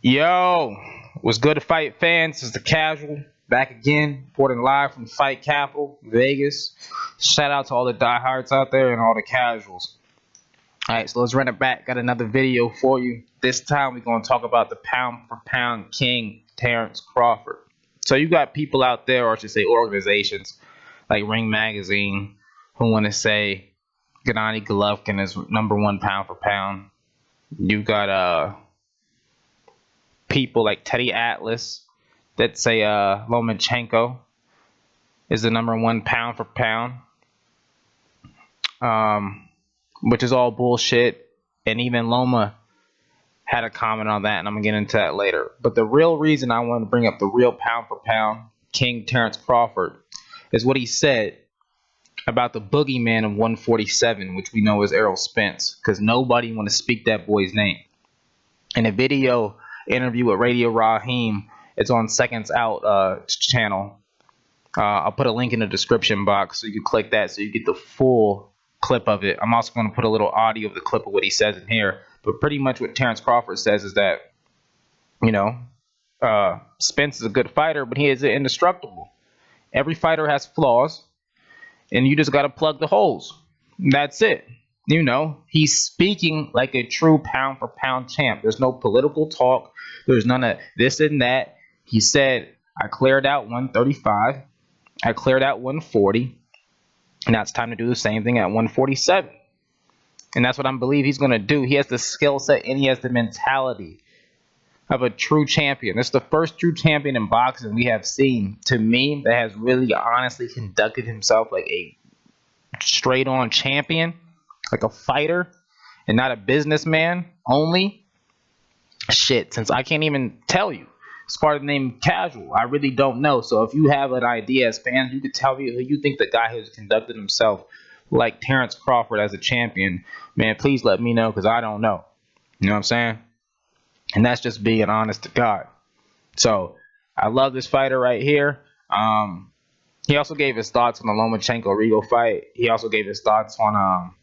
Yo, what's good, fight fans? This is the Casual back again, reporting live from Fight Capital, Vegas. Shout out to all the diehards out there and all the casuals. All right, so let's run it back. Got another video for you. This time we're going to talk about the pound for pound king, Terence Crawford. So you got people out there, or I should say organizations, like Ring Magazine, who want to say Gennady Golovkin is #1 pound for pound. You got people like Teddy Atlas that say Lomachenko is the #1 pound for pound, which is all bullshit. And even Loma had a comment on that, and I'm gonna get into that later. But the real reason I want to bring up the real pound for pound king Terence Crawford is what he said about the boogeyman of 147, which we know is Errol Spence, because nobody want to speak that boy's name. In a video interview with Radio Raheem, it's on Seconds Out channel. I'll put a link in the description box so you can click that so you get the full clip of it. I'm also going to put a little audio of the clip of what he says in here. But pretty much what Terence Crawford says is that, Spence is a good fighter, but he is indestructible. Every fighter has flaws, and you just got to plug the holes. That's it. He's speaking like a true pound for pound champ. There's no political talk. There's none of this and that. He said, I cleared out 135. I cleared out 140. And now it's time to do the same thing at 147. And that's what I believe he's going to do. He has the skill set and he has the mentality of a true champion. This is the first true champion in boxing we have seen, to me, that has really honestly conducted himself like a straight-on champion, like a fighter, and not a businessman only. Shit, since I can't even tell you. It's part of the name Casual. I really don't know. So if you have an idea as fans, you could tell me who you think the guy who's conducted himself like Terence Crawford as a champion. Man, please let me know, because I don't know. You know what I'm saying? And that's just being honest to God. So I love this fighter right here. He also gave his thoughts on the Lomachenko-Rigo fight. He also gave his thoughts on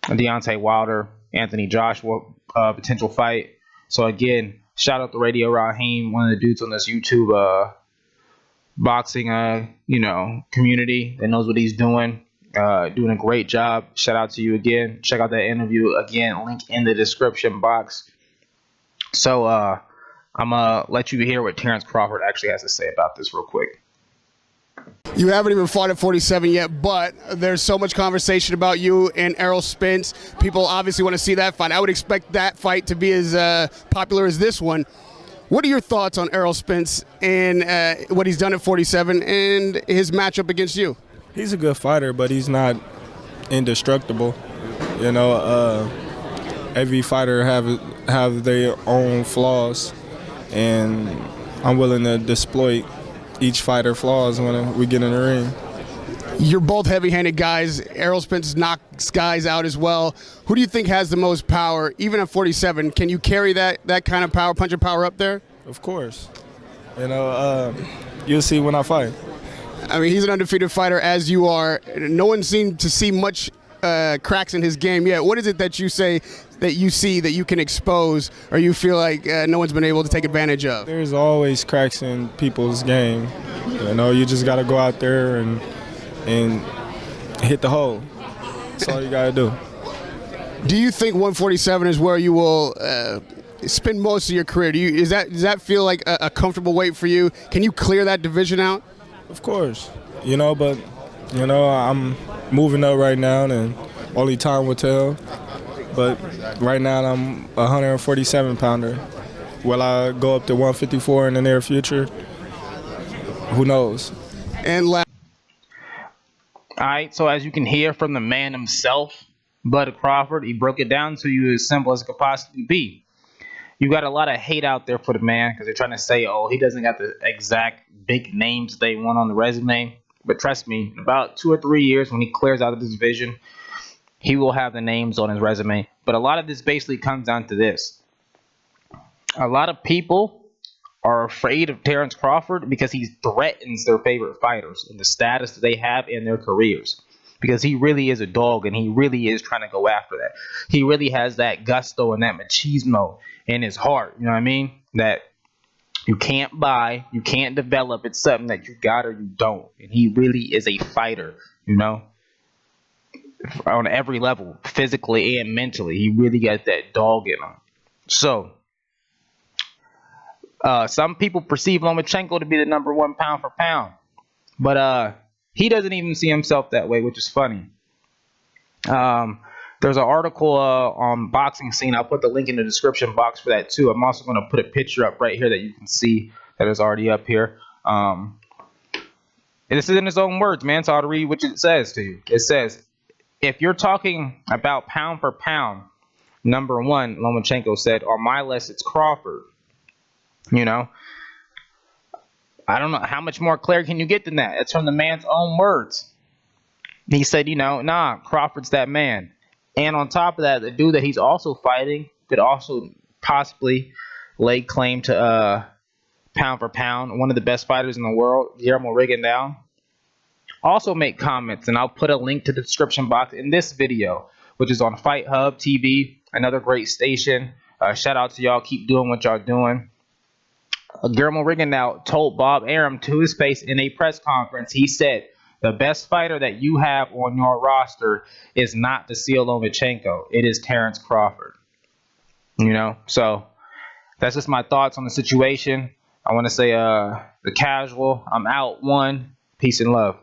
Deontay Wilder, Anthony Joshua potential fight. So again, shout out to Radio Raheem, one of the dudes on this YouTube boxing community that knows what he's doing. Doing a great job. Shout out to you again. Check out that interview again. Link in the description box. So I'm gonna let you hear what Terence Crawford actually has to say about this real quick. You haven't even fought at 47 yet, but there's so much conversation about you and Errol Spence. People obviously want to see that fight. I would expect that fight to be as popular as this one. What are your thoughts on Errol Spence and what he's done at 47 and his matchup against you? He's a good fighter, but he's not indestructible. Every fighter have their own flaws, and I'm willing to exploit each fighter flaws when we get in the ring. You're both heavy-handed guys. Errol Spence knocks guys out as well. Who do you think has the most power, even at 47? Can you carry that kind of power, punch and power up there? Of course. You'll see when I fight. I mean, he's an undefeated fighter, as you are. No one seemed to see much cracks in his game yet. What is it that you say that you see that you can expose, or you feel like no one's been able to take advantage of? There's always cracks in people's game. You just got to go out there and hit the hole. That's all you got to do. Do you think 147 is where you will spend most of your career? Does that feel like a comfortable weight for you? Can you clear that division out? Of course. But I'm moving up right now, and only time will tell. But right now I'm a 147 pounder. Will I go up to 154 in the near future? Who knows? And all right, so as you can hear from the man himself, Bud Crawford, he broke it down to you as simple as it could possibly be. You got a lot of hate out there for the man because they're trying to say, oh, he doesn't got the exact big names they want on the resume. But trust me, in about 2 or 3 years, when he clears out of this division, he will have the names on his resume. But a lot of this basically comes down to this. A lot of people are afraid of Terence Crawford because he threatens their favorite fighters and the status that they have in their careers. because he really is a dog and he really is trying to go after that. He really has that gusto and that machismo in his heart. You know what I mean? That you can't buy, you can't develop. It's something that you got or you don't. And he really is a fighter, you know, on every level, physically and mentally. He really got that dog in him. So, some people perceive Lomachenko to be the #1 pound for pound. But he doesn't even see himself that way, which is funny. There's an article on Boxing Scene. I'll put the link in the description box for that too. I'm also going to put a picture up right here that you can see that is already up here. This is in his own words, man, so I'll read what it says to you. It says, if you're talking about pound for pound, #1, Lomachenko said, on my list it's Crawford. You know, I don't know how much more clear can you get than that. It's from the man's own words. He said, you know, nah, Crawford's that man. And on top of that, the dude that he's also fighting could also possibly lay claim to pound for pound, one of the best fighters in the world, Guillermo Rigo. Also make comments, and I'll put a link to the description box in this video, which is on Fight Hub TV, another great station. Shout out to y'all. Keep doing what y'all doing. Guillermo Rigo told Bob Arum to his face in a press conference, he said, the best fighter that you have on your roster is not Vasil Lomachenko. It is Terence Crawford. You know, so that's just my thoughts on the situation. I want to say, the casual, I'm out. One, peace and love.